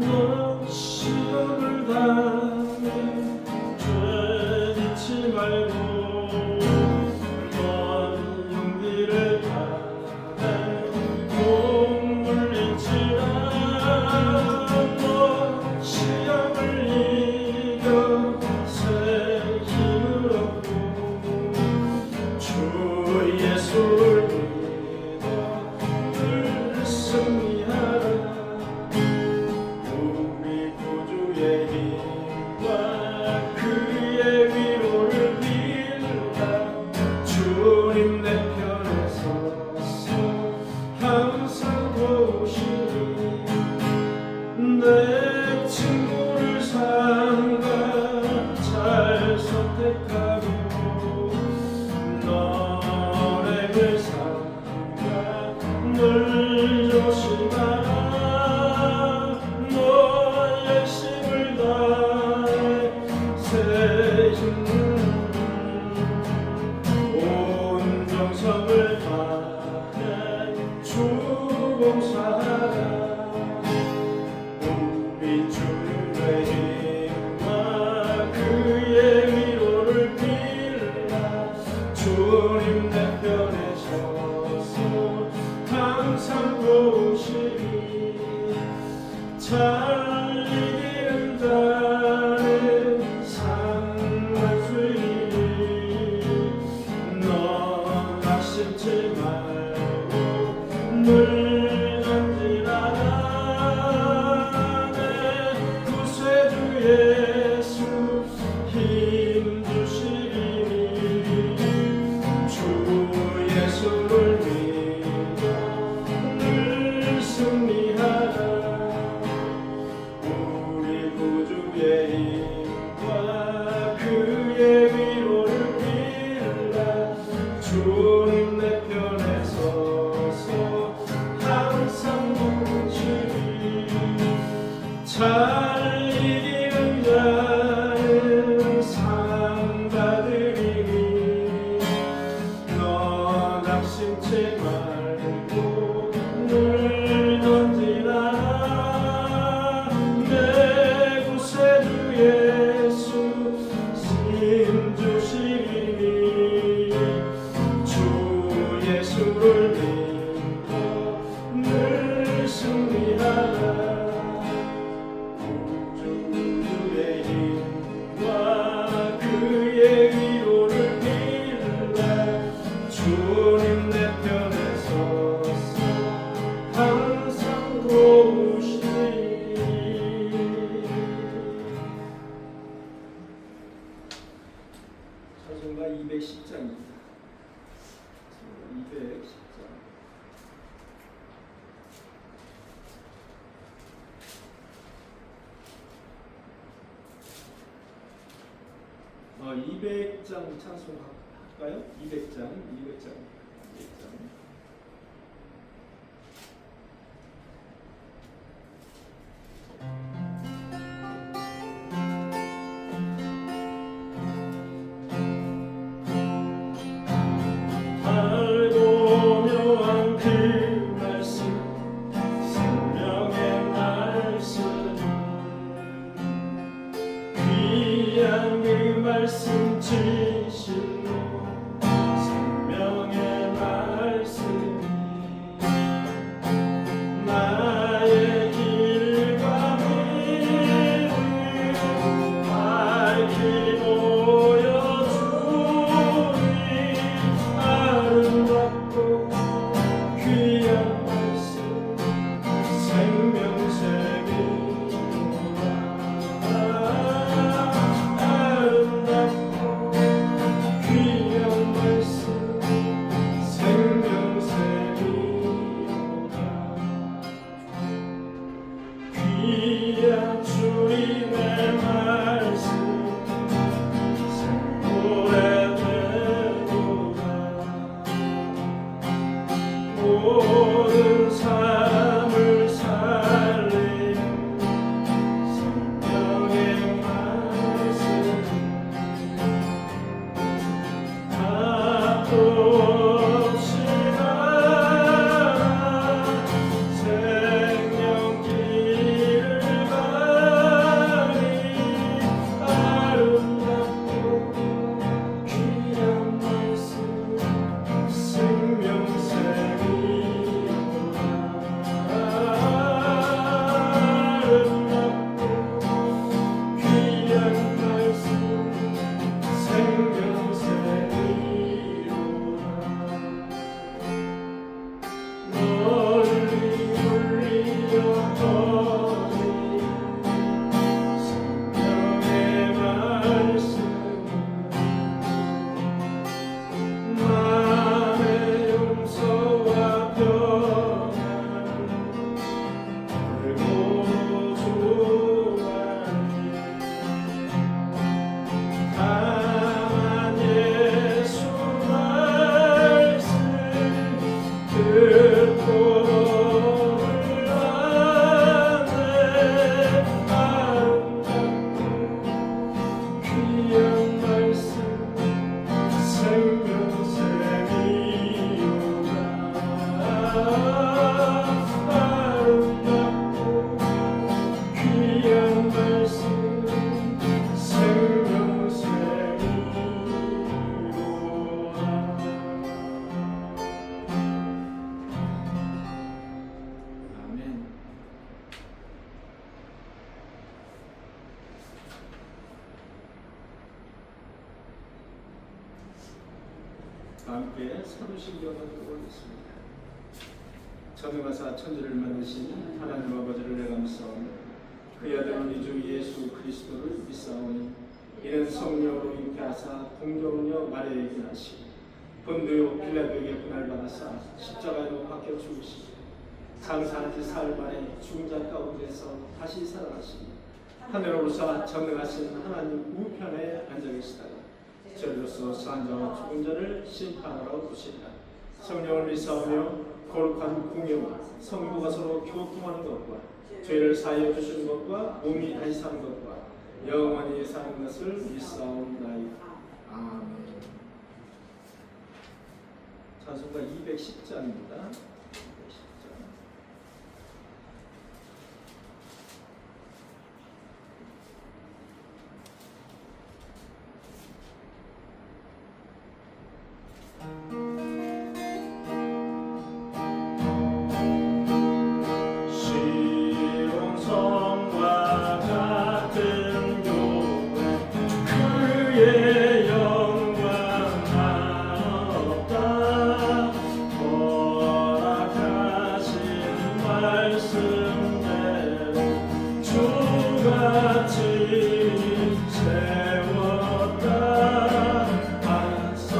너 시험을 당해 죄 짓지 말고 넌 용기를 다해 못 물리치라. 너 시험을 이겨 새 힘을 얻고 주 예수를 믿어 늘 승리하라. 우리 구주의 힘과 그의 위로를 빌라. 주님 내 편에 서서 항상 도우시니 내 친구를 삼가 잘 선택하고 너를 삼가 늘 조심하라. 열심을 다해 새 힘을 온 정성을 다해 주 봉사하라. 우리 주의 힘과 그의 위로를 빌라. 주님 내 편에 서서 항상 도우시니 잘 이기는 자는 상할 수 있니. 너 낙심치 말고 늘 던지라. 내 구세주 예수 힘 주시니 주 예수를 믿어 늘 승리하라. 구주의 힘과 그의 위로를 빌라. 주님 내 편에 서서 항상 도우시니 잘 이기는 자는 상 받으리니. 너 낙심치 말고 늘 던지라. 예수 힘 주시니 주 예수를 믿어 늘 승리하라. 구주의 힘과 그의 위로를 빌라. 주님 내 편에 서서 항상 도우시니. 찬송가 210장입니다. 210장. 아, 200장 찬송할까요? 200장. 그 말씀 진실로 생명의 말씀이 나의 길과 길을 밝히 보여주니 아름답고 귀한 말씀 생명샘이로다. 주님의 말씀 오래되도다. 모든 삶을 살린 생명의 말씀 답도 없이 나 생명 길을 함께 사도신경을 보겠습니다. 전능하사 천지를 만드신 하나님 아버지를 내가 믿사오니 그의 아들 우리 주 예수 그리스도를 믿사오니 이는 성령으로 잉태하사 공정녀 마리아에게 나시고 본디오 빌라도에게 분할받아사 십자가에 박혀 죽으시고 장사한 지 사흘 만에 죽은 자 가운데서 다시 살아나시니 하늘로서 전능하신 하나님 우편에 앉아 계시다가 저리로서 산 자와 죽은 자를 심판하러 오시리라. 성령을 믿사오며 거룩한 공예와 성도가 서로 교통하는 것과 죄를 사하여 주시는 것과 몸이 다시 사는 것과 영원히 사는 것을 믿사옵나이다. 아멘. 찬송가 210장입니다. 210장. 시온성과 같은 교회 그의 영광 하옵다. 허락하신 말씀대로 주같이 세웠다. 반석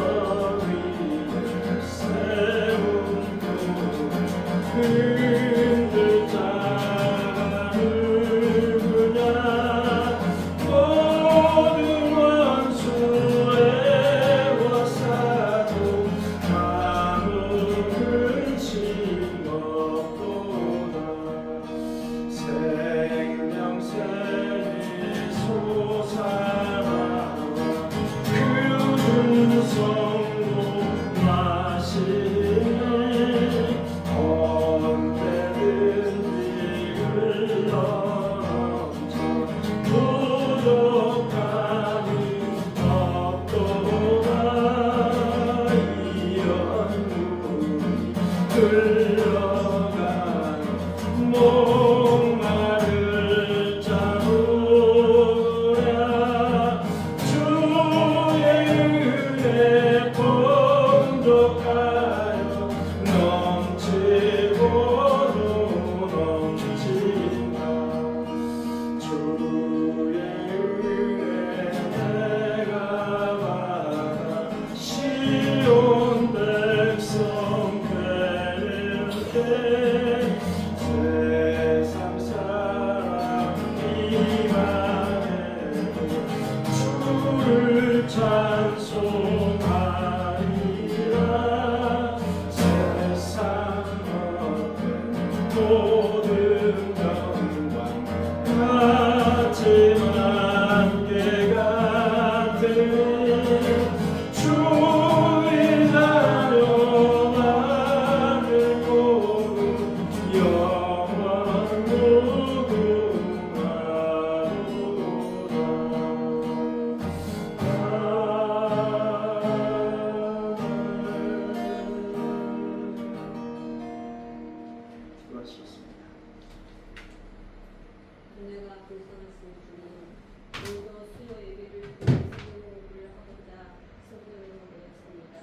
위에 세운 흔들 자가 누구냐. 모든 원수의 와사도 아무 근심없도다. 생명샘이 솟아나와 그분 성도 마시니 언제든지 흘러넘쳐 부족함이 없도다. 이연물이 흘러가는 목마를 자루야. 주의 은혜 풍족하여 넘치고도 넘치나. 주의 은혜 내가 받아 시온 백성 되는 때 세상 사람이만해도 주를 찬송하리라. 세상 어떤 모든 영광 같지만 개 같으니 주의 자녀 나를 모두 영원 수고하셨습니다. 은혜가 불쌍하신 주님, 오늘도 수요 예배를 통해 성경공부를 하고자 성경으로 모였습니다.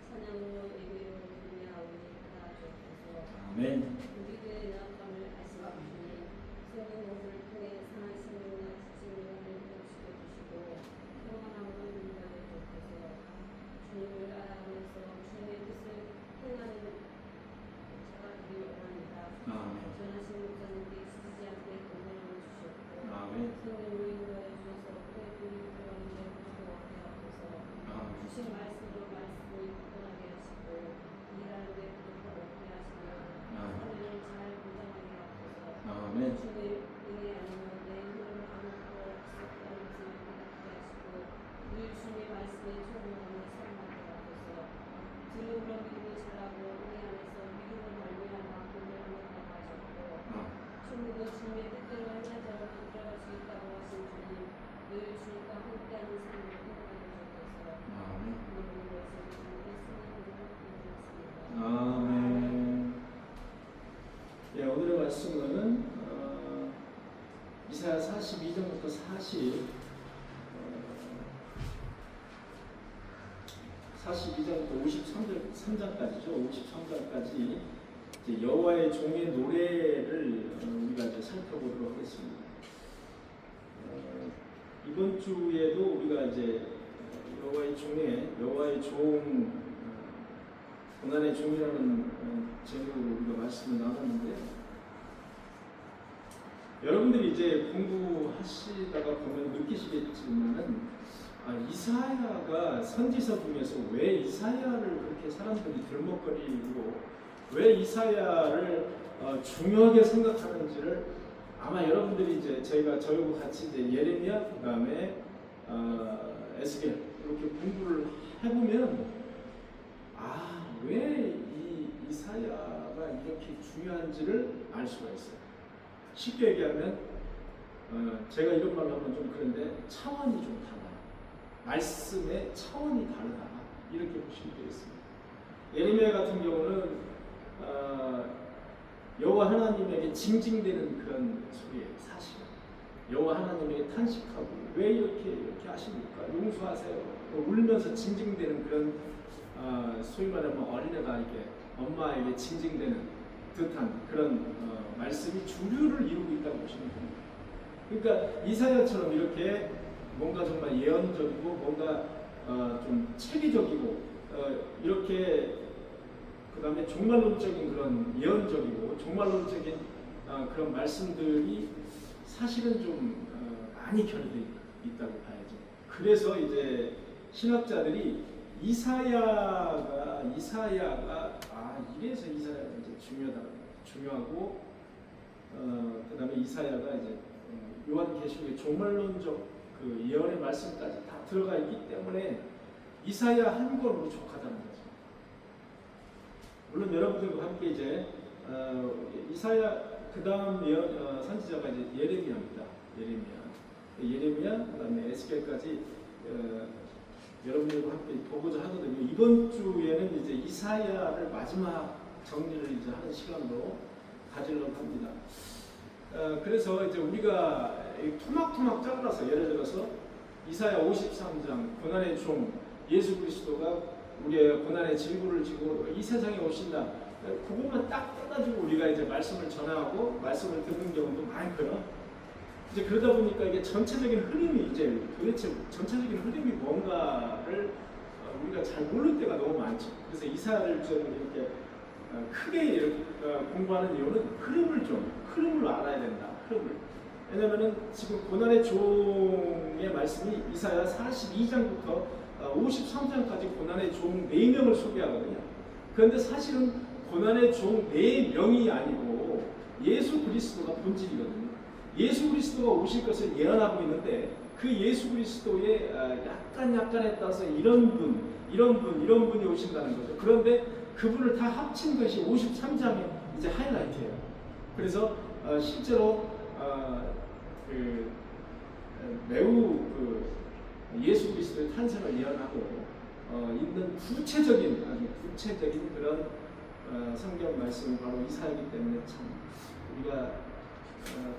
찬양으로 예배로 준비하오니 받아주옵소서. 아멘. 우리들의 나감을 아시는 주님, 성경공부를 통해 상한 생명과 지침을 회복시켜주시고 평안함으로 인도해 주옵소서. 주님을 알아가면서 주님의 뜻을 행하는 자가 되기를 원합니다. 아멘. 전하신 목사님께 지치지 않게 건강을 주셨고 아멘. 성령으로 인도해 주셔서 회복이 들어가는데 무서워하게 하소서. 아멘. 주신 말씀으로 말씀을 굳건하게 하시고 일하는데 부족함 없게 하시며 하늘을 잘 분장하게 하소서. 아멘. 주의 은혜 아니면 내 힘으로 아무것도 없었다는 것을 깨닫게 하시고 늘 주의 말씀에 적응하며 살아가게 하소서. 들음으로 믿음이 자라고 은혜 안에서 믿음을 말미암아 교회를 나가셨고 충분히 주님의 뜻대로 행하자고 들어갈 수 있다고 하신 주님, 늘 주님과 함께하는 삶을 행하게 주옵소서. 아멘. 모든 것을 주님의 승리로 인도하십니다. 아멘. 예, 오늘의 말씀은 이사야 42장부터 43 42장부터 53장까지죠. 53장까지 여호와의 종의 노래를 우리가 이제 살펴보도록 하겠습니다. 이번 주에도 우리가 이제 여호와의 종 고난의 종이라는 제목으로 우리가 말씀을 나눴는데, 여러분들이 이제 공부하시다가 보면 느끼시겠지만은 이사야가 선지서 중에서 왜 이사야를 그렇게 사람들이 들먹거리고 왜 이사야를 중요하게 생각하는지를 아마 여러분들이 이제 저희하고 같이 이제 예레미야 그다음에 에스겔 이렇게 공부를 해보면 왜 이 이사야가 이렇게 중요한지를 알 수가 있어요. 쉽게 얘기하면 제가 이런 말을 하면 좀 그런데 차원이 좀 달라요. 말씀의 차원이 다르다 이렇게 보시면 되겠습니다. 예레미야 같은 경우는 여호와 하나님에게 징징대는 그런 소리예요. 사실은 여호와 하나님에게 탄식하고 왜 이렇게 하십니까? 용서하세요. 울면서 징징대는 그런 소위 말하면 어린애가 이렇게 엄마에게 징징대는 듯한 그런 말씀이 주류를 이루고 있다고 보시면 됩니다. 그러니까 이사야처럼 이렇게 뭔가 정말 예언적이고 뭔가 좀 체계적이고 이렇게 그 다음에 종말론적인 그런 예언적이고 종말론적인 그런 말씀들이 사실은 좀 많이 결여되어 있다고 봐야죠. 그래서 이제 신학자들이 이사야가 이래서 이사야가 이제 중요하고 그 다음에 이사야가 이제 요한계시록의 종말론적 그 예언의 말씀까지 다 들어가 있기 때문에 이사야 한 권으로 족하다는 거죠. 물론 여러분들과 함께 이제 이사야 그 다음 선지자가 이제 예레미야입니다. 예레미야 그다음에 에스겔까지 여러분들과 함께 보고자 하거든요. 이번 주에는 이제 이사야를 마지막 정리를 이제 하는 시간으로 가지려고 합니다. 그래서 이제 우리가 토막토막 잘라서 예를 들어서 이사야 53장 고난의 종 예수 그리스도가 우리의 고난의 질고를 지고 이 세상에 오신다. 그것만 딱 떠가지고 우리가 이제 말씀을 전하고 말씀을 듣는 경우도 많고요. 이제 그러다 보니까 이게 전체적인 흐름이 이제 도대체 전체적인 흐름이 뭔가를 우리가 잘 모를 때가 너무 많죠. 그래서 이사야를 좀 이렇게 크게 공부하는 이유는 흐름을 알아야 된다. 왜냐면은 지금 고난의 종의 말씀이 이사야 42장부터 53장까지 고난의 종 4명을 소개하거든요. 그런데 사실은 고난의 종 4명이 아니고 예수 그리스도가 본질이거든요. 예수 그리스도가 오실 것을 예언하고 있는데 그 예수 그리스도의 약간에 따라서 이런 분이 오신다는 거죠. 그런데 그분을 다 합친 것이 53장의 이제 하이라이트예요. 그래서 실제로 매우 예수 그리스도의 탄생을 예언하고 있는 아주 구체적인 그런 성경 말씀이 바로 이사야이기 때문에 참 우리가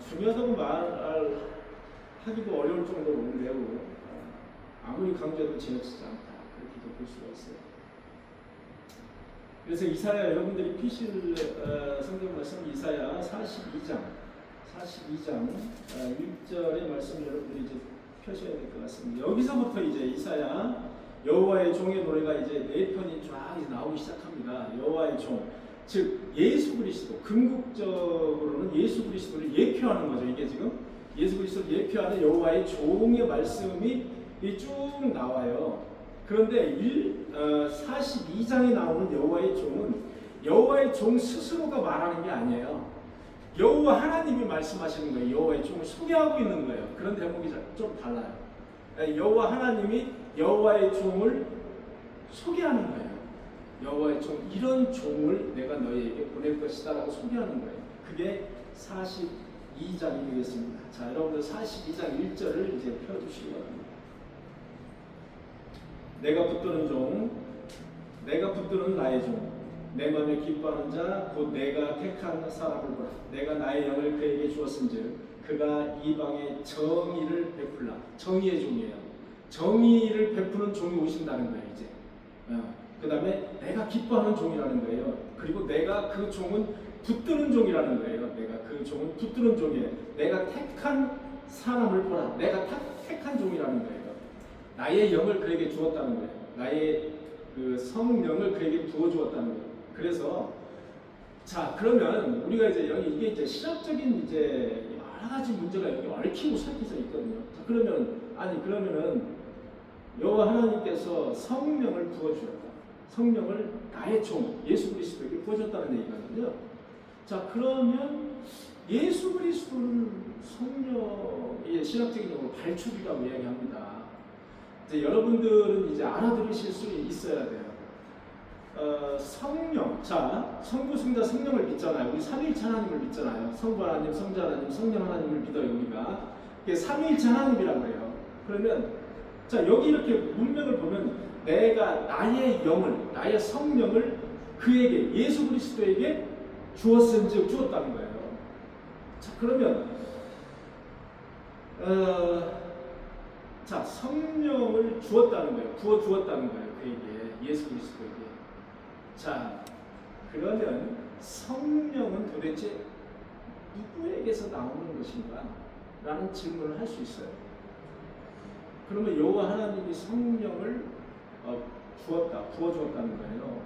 중요하다고 말하기도 어려울 정도로 매우 아무리 강조해도 지나치지 않다 그렇게도 볼 수가 있어요. 그래서 이사야 여러분들이 피실 성경 말씀 이사야 42장 1절의 말씀 여러분들이 이제 펴셔야 될 것 같습니다. 여기서부터 이제 이사야 여호와의 종의 노래가 이제 4편이 쫙 이제 나오기 시작합니다. 여호와의 종, 즉 예수 그리스도, 궁극적으로는 예수 그리스도를 예표하는 거죠. 이게 지금 예수 그리스도를 예표하는 여호와의 종의 말씀이 쭉 나와요. 그런데 42장에 나오는 여호와의 종은 여호와의 종 스스로가 말하는 게 아니에요. 여호와 하나님이 말씀하시는 거예요. 여호와의 종을 소개하고 있는 거예요. 그런 대목이 좀 달라요. 여호와 하나님이 여호와의 종을 소개하는 거예요. 여호와의 종, 이런 종을 내가 너희에게 보낼 것이다 라고 소개하는 거예요. 그게 42장이 되겠습니다. 자, 여러분들 42장 1절을 이제 펴주시기 바랍니다. 내가 붙드는 나의 종, 내 마음에 기뻐하는 자, 곧 내가 택한 사람을 보라. 내가 나의 영을 그에게 주었은즉 그가 이방에 정의를 베풀라. 정의의 종이에요. 정의를 베푸는 종이 오신다는 거예요. 이제 그 다음에 내가 기뻐하는 종이라는 거예요. 그리고 내가 그 종은 붙드는 종이라는 거예요. 내가 그 종은 붙드는 종이에요. 내가 택한 사람을 보라. 내가 택한 종이라는 거예요. 나의 영을 그에게 주었다는 거예요. 나의 그 성령을 그에게 부어주었다는 거예요. 그래서 자 그러면 우리가 이제 여기 이게 이제 신학적인 이제 여러 가지 문제가 여기 얽히고 설켜져 있거든요. 자, 그러면은 여호와 하나님께서 성령을 부어주었다. 성령을 나의 종 예수 그리스도에게 부어줬다는 얘기거든요. 자 그러면 예수 그리스도를 성령의 신학적인 용어로 발출이라고 이야기합니다. 이제 여러분들은 이제 알아들으실 수 있어야 돼요. 성령, 자 성부, 성자, 성령을 믿잖아요. 우리 삼위일체 하나님을 믿잖아요. 성부 하나님, 성자 하나님, 성령 하나님을 믿어요 우리가. 이게 삼위일체 하나님이라고 해요. 그러면 자 여기 이렇게 문맥을 보면 내가 나의 영을, 나의 성령을 그에게 예수 그리스도에게 주었은즉 주었다는 거예요. 자 그러면 자 성령을 주었다는 거예요. 부어 주었다는 거예요. 그에게 예수 그리스도에게. 자 그러면 성령은 도대체 누구에게서 나오는 것인가? 라는 질문을 할 수 있어요. 그러면 여호와 하나님이 성령을 주었다, 부어 주었다는 거예요.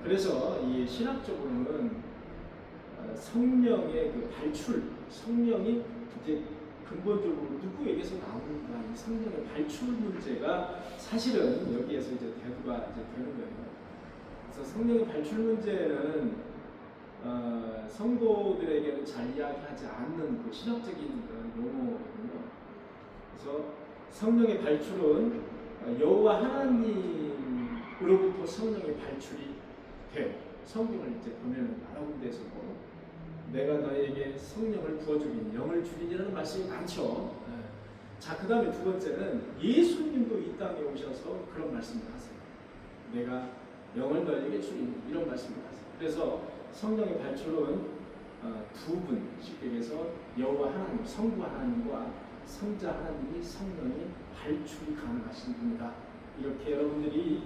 그래서 이 신학적으로는 성령의 그 발출, 성령이 이제 근본적으로 누구에게서 나오는가, 이 성령의 발출 문제가 사실은 여기에서 이제 대두가 이제 되는 거예요. 그래서 성령의 발출 문제는 성도들에게는 잘 이야기하지 않는 그 신학적인 그런 용어거든요. 그래서 성령의 발출은 여호와 하나님으로부터 성령의 발출이 돼요. 성경을 이제 보면은 여러 군데에서 내가 너에게 성령을 부어주리니 영을 주리니라는 말씀이 많죠. 자, 그 다음에 두 번째는 예수님도 이 땅에 오셔서 그런 말씀을 하세요. 내가 영을 너에게 주리니 이런 말씀을 하세요. 그래서 성령의 발출은 두 분, 쉽게 얘기해서 여호와 하나님, 성부 하나님과 성자 하나님이 성령의 발출이 가능하신 분이다. 이렇게 여러분들이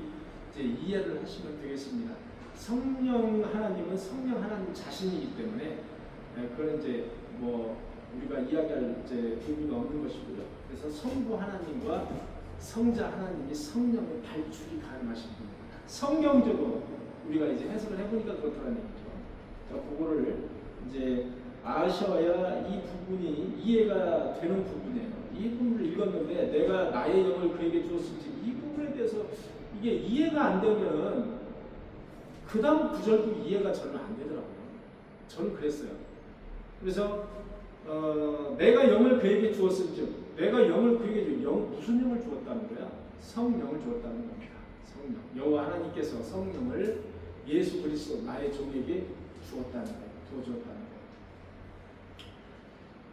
이제 이해를 하시면 되겠습니다. 성령 하나님은 성령 하나님 자신이기 때문에 그건 이제 뭐 우리가 이야기할 이제 의미가 없는 것이고요. 그래서 성부 하나님과 성자 하나님이 성령의 발출이 가능하신 분입니다. 성경적으로 우리가 이제 해석을 해보니까 그렇다는 얘기죠. 자, 그거를 이제 아셔야 이 부분이 이해가 되는 부분이에요. 이 부분을 읽었는데 내가 나의 영을 그에게 주었을지 이 부분에 대해서 이게 이해가 안 되면 그 다음 구절도 이해가 저는 안 되더라고요. 저는 그랬어요. 그래서 내가 영을 그에게 주었을즉 내가 영을 그에게 무슨 영을 주었다는 거야? 성령을 주었다는 겁니다. 성령. 여호와 하나님께서 성령을 예수 그리스도 나의 종에게 주었다는 거예요. 부어주었다는 거예요.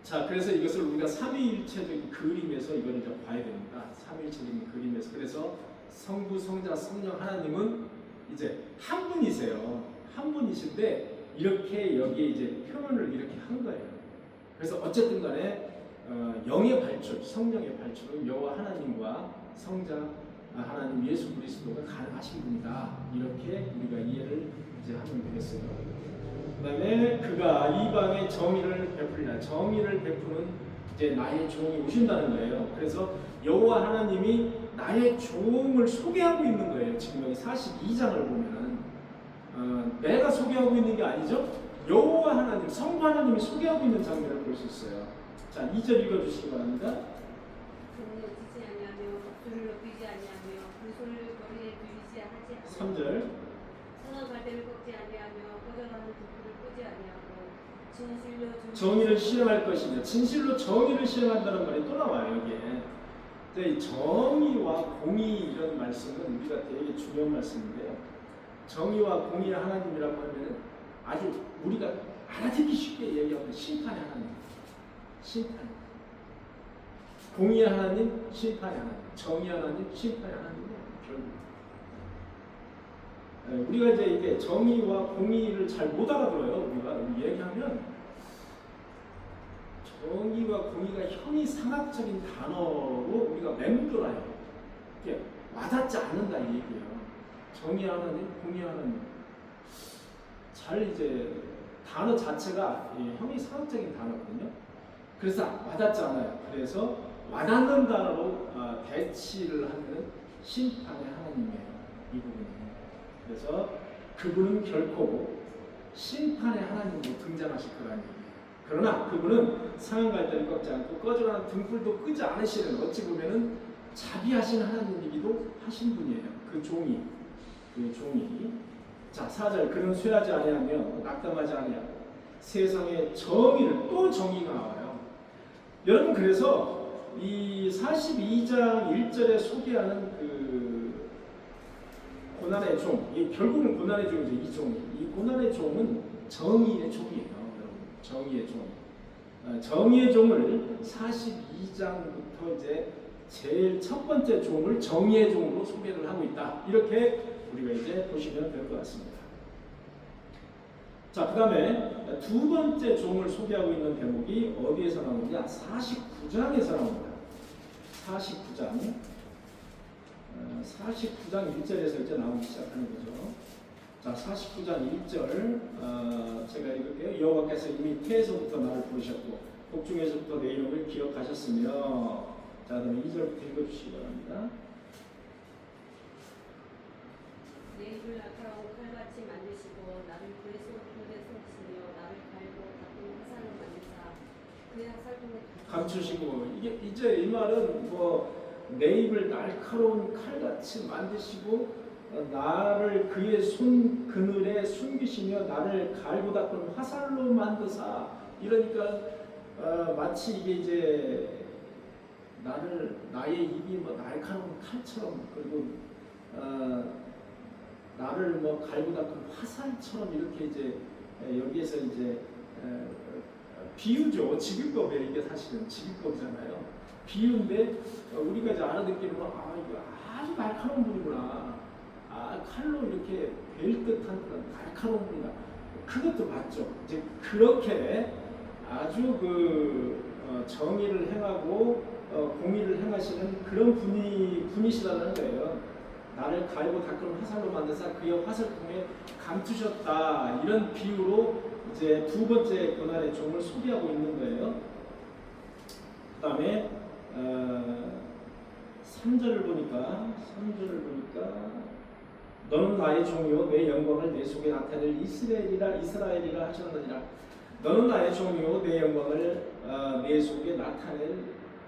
자, 그래서 이것을 우리가 삼위일체적인 그림에서 이걸 이제 봐야 됩니다. 삼위일체적인 그림에서. 그래서 성부, 성자, 성령 하나님은 이제 한 분이세요. 한 분이신데 이렇게 여기에 이제 표현을 이렇게 한 거예요. 그래서 어쨌든 간에 영의 발출, 성령의 발출은 여호와 하나님과 성자 하나님 예수 그리스도가 가능하신 분이다. 이렇게 우리가 이해를 이제 하면 되겠어요. 그다음에 그가 이방에 정의를 베풀리라. 정의를 베푸는 이제 나의 종이 오신다는 거예요. 그래서 여호와 하나님이 나의 종을 소개하고 있는 거예요. 지금 여기 42장을 보면은 내가 소개하고 있는 게 아니죠. 여호와 하나님, 성부 하나님이 소개하고 있는 장면을 볼 수 있어요. 자, 2절 읽어주시기 바랍니다. 그는 지지 아니하며 목소리를 높이지 아니하며 그 소리를 거리에 들리지 하지 아니하며 3절 선한 갈대를 꺾지 아니하며 꺼져가는 불을 끄지 아니하고 진실로 정의를 실행할 것이냐. 진실로 정의를 실행한다는 말이 또 나와요. 여기에 정의와 공의 이런 말씀은 우리가 되게 중요한 말씀인데요. 정의와 공의의 하나님이라고 하면 아주 우리가 알아듣기 쉽게 얘기하면 심판의 하나님, 심판. 공의의 하나님, 심판의 하나님, 정의의 하나님, 심판의 하나님이에요. 결국 우리가 이제 이게 정의와 공의를 잘 못 알아들어요. 우리가 얘기하면 정의와 공의가 형이상학적인 단어로 우리가 맴돌아요. 와닿지 않는다 이 얘기예요. 정의 하나님, 공의 하나님. 잘 이제 단어 자체가 형이상학적인 단어거든요. 그래서 와닿지 않아요. 그래서 와닿는 단어로 대치를 하는 심판의 하나님이에요. 이 부분이. 그래서 그분은 결코 심판의 하나님으로 등장하실 거라는 얘기예요. 그러나 그분은 상한 갈대를 꺾지 않고 꺼져가는 등불도 끄지 않으시는 어찌 보면은 자비하신 하나님이기도 하신 분이에요. 그 종이. 자, 4절 그는 쇠하지 아니하며 낙담하지 아니하고 세상의 정의를 또 정의가 나와요. 여러분 그래서 이 42장 1절에 소개하는 그 고난의 종, 이 결국은 고난의 종이죠. 이 종이. 이 고난의 종은 정의의 종이에요. 여러분. 정의의 종. 정의의 종을 42장부터 이제 제일 첫 번째 종을 정의의 종으로 소개를 하고 있다. 이렇게 우리가 이제 보시면 될 것 같습니다. 자, 그 다음에 두 번째 종을 소개하고 있는 대목이 어디에서 나오느냐? 49장에서 나옵니다. 49장 1절에서 이제 나오기 시작하는 거죠. 자, 49장 1절 제가 읽을게요. 여호와께서 이미 태에서부터 나를 부르셨고 복중에서부터 내 이름을 기억하셨으며, 자, 그다음에 2절부터 읽어주시기 바랍니다. 내 입을 날카로운 칼같이 만드시고 나를 그의 손에 손치며 나를 갈고 닦은 화살로 만드사 그의 화살통에 감추시고, 이게 이제 이 말은 내 입을 날카로운 칼같이 만드시고 나를 그의 손 그늘에 숨기시며 나를 갈고 닦은 화살로 만드사. 이러니까 마치 이게 이제 나의 입이 날카로운 칼처럼, 그리고 나를 갈고 닦은 화살처럼 이렇게 이제 여기에서 이제 비유죠. 직유법이에요. 이게 사실은 직유법이잖아요. 비유인데 우리가 이제 알아듣기로는 이거 아주 날카로운 분이구나. 칼로 이렇게 벨 듯한 그런 날카로운 분이다. 그것도 맞죠. 이제 그렇게 아주 정의를 행하고 공의를 행하시는 그런 분이시라는 거예요. 나를 갈고 닦은 화살로 만드사 그의 화살통에 감추셨다. 이런 비유로 이제 두 번째 고난의 종을 소개하고 있는 거예요. 그 다음에 3절을 보니까 너는 나의 종이요 내 영광을 내 속에 나타낼 이스라엘이라 하셨느니라. 너는 나의 종이요 내 영광을 내 속에 나타낼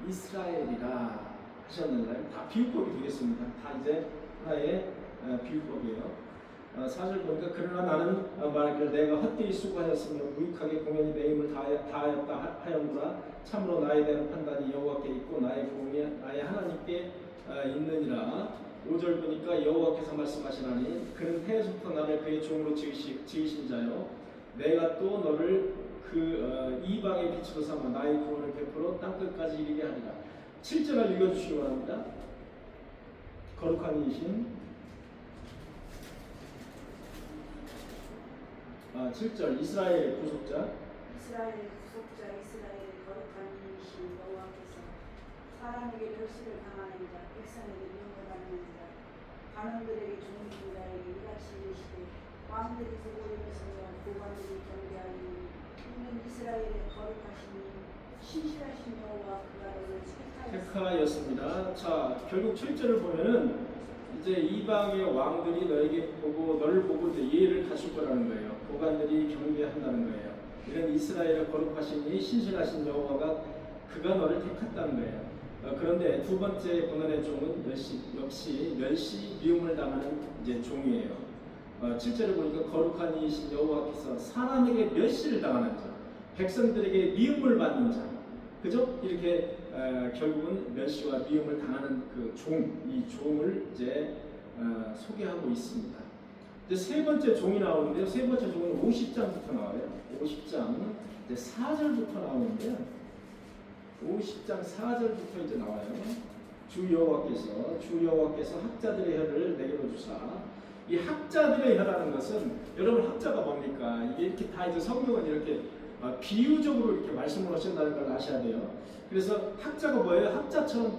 이스라엘이라 하셨느니라. 다 비유법이 되겠습니다. 다 이제 하나의 비유법이에요. 4절 보니까 그러나 나는 말하기를 내가 헛되이 수고하였으며 무익하게 공연히 내 힘을 다하였다 하였노라. 참으로 나에 대한 판단이 여호와께 있고 나의 공이 나의 하나님께 있느니라. 5절 보니까 여호와께서 말씀하시나니 그는 태에서부터 나를 그의 종으로 지으신 자요 내가 또 너를 그 이방의 빛으로 삼아 나의 구원을 베풀어 땅끝까지 이르게 하리라. 7절을 읽어주시기 바랍니다. 거룩한 이이신 7절 이스라엘의 구속자 이스라엘의 거룩한 이이신 여호와께서 사람에게 별수를 당하는 자 백성에게 미움받는 자 관원들에게 종이신 자에게 이같이 이르시되 왕들이 보고 일으키며 고관들이 경배하니 이는 이스라엘의 거룩하시니 신실하신 여호와 그가 너를 택하였습니다. 자, 결국 7절을 보면은 이제 이방의 왕들이 너를 보고 이제 예를 갖출 거라는 거예요. 고관들이 경배한다는 거예요. 이런 이스라엘의 거룩하시니 신실하신 여호와가 그가 너를 택했다는 거예요. 그런데 두 번째 고난의 종은 역시 멸시 미움을 당하는 이제 종이에요. 7절을 보니까 거룩한 이이신 여호와께서 사람에게 멸시를 당하는 자, 백성들에게 미움을 받는 자, 그죠? 이렇게 결국은 멸시와 미움을 당하는 그 이 종을 이제 소개하고 있습니다. 이제 세 번째 종이 나오는데요. 세 번째 종은 50장부터 나와요. 50장 이제 4절부터 나오는데요. 50장 4절부터 이제 나와요. 주 여호와께서 학자들의 혀를 내게로 주사. 이 학자들의 혀라는 것은 여러분 학자가 뭡니까? 이게 이렇게 다 이제 성경은 이렇게 비유적으로 이렇게 말씀을 하신다는 걸 아셔야 돼요. 그래서 학자가 뭐예요? 학자처럼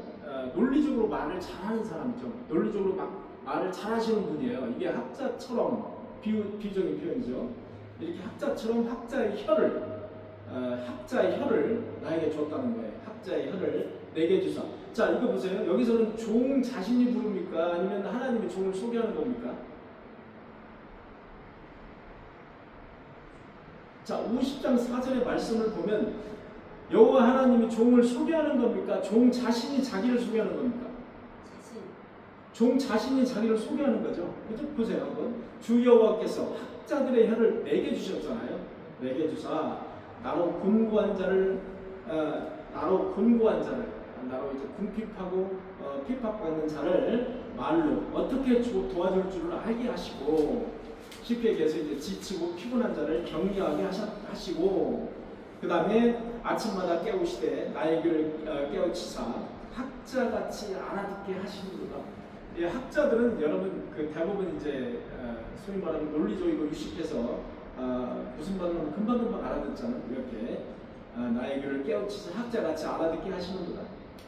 논리적으로 말을 잘하는 사람이죠. 논리적으로 말을 잘하시는 분이에요. 이게 학자처럼 비유적인 표현이죠. 이렇게 학자처럼 학자의 혀를 나에게 줬다는 거예요. 학자의 혀를 내게 주사. 자, 이거 보세요. 여기서는 종 자신이 부릅니까? 아니면 하나님의 종을 소개하는 겁니까? 자, 50장 4절의 말씀을 보면 여호와 하나님이 종을 소개하는 겁니까? 종 자신이 자기를 소개하는 겁니까? 자신. 종 자신이 자기를 소개하는 거죠. 그죠? 보세요 한번. 주 여호와께서 학자들의 혀를 내게 주셨잖아요. 내게 주사 나로 곤고한 자를 나로 이제 궁핍하고 핍박받는 자를 말로 어떻게 도와줄 줄을 알게 하시고, 쉽게 얘기해서 이제 지치고 피곤한 자를 격려하게 하시고, 그 다음에 아침마다 깨우시되 나의 귀를 깨우치사 학자같이 알아듣게 하시는구나. 이 학자들은 여러분 그 대부분 이제 소위 말하는 논리적이고 유식해서 무슨 말을 하면 금방금방 알아듣잖아요. 이렇게 나의 귀를 깨우치사 학자같이 알아듣게 하시는구나.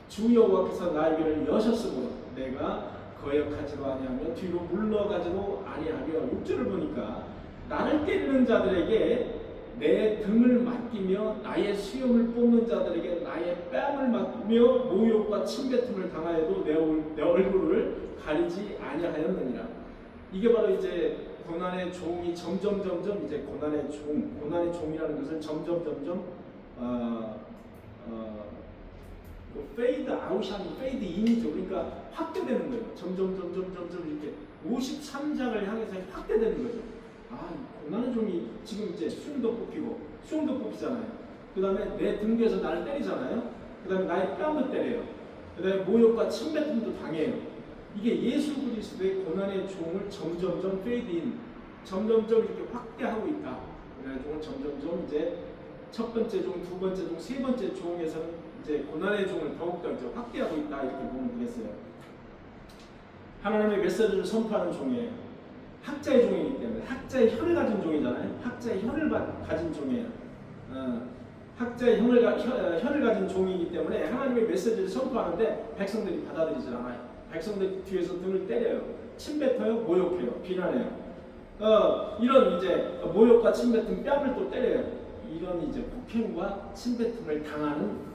주 여호와께서 나의 귀를 여셨으므로 내가 거역하지도 아니하며 뒤로 물러가지도 아니하며. 6절을 보니까 나를 때리는 자들에게 내 등을 맡기며 나의 수염을 뽑는 자들에게 나의 뺨을 맡기며 모욕과 침뱉음을 당하여도 내 얼굴을 가리지 아니하였느니라. 이게 바로 이제 고난의 종이 점점 이제 고난의 종이라는 것을 점점 페이드 아웃이 아니고 페이드 인이죠. 그러니까 확대되는 거예요. 점점 이렇게 53장을 향해서 확대되는 거죠. 고난의 종이 지금 이제 수염도 뽑히잖아요. 그 다음에 내 등 뒤에서 나를 때리잖아요. 그 다음에 나의 뺨도 때려요. 그 다음에 모욕과 침뱉음도 당해요. 이게 예수 그리스도의 고난의 종을 점점 페이드인, 점점 이렇게 확대하고 있다. 고난의 종을 점점 이제 첫 번째 종, 두 번째 종, 세 번째 종에서는 이제 고난의 종을 더욱더 이제 확대하고 있다, 이렇게 보면 되겠어요. 하나님의 메시지를 선포하는 종이에요. 학자의 종이기 때문에. 학자의 혀를 가진 종이잖아요. 학자의 혀를 가진 종이에요. 학자의 혀를 가진 종이기 때문에 하나님의 메시지를 선포하는데 백성들이 받아들이지 않아요. 백성들 뒤에서 등을 때려요. 침뱉어요. 모욕해요. 비난해요. 이런 이제 모욕과 침뱉음, 뺨을 또 때려요. 이런 이제 폭행과 침뱉음을 당하는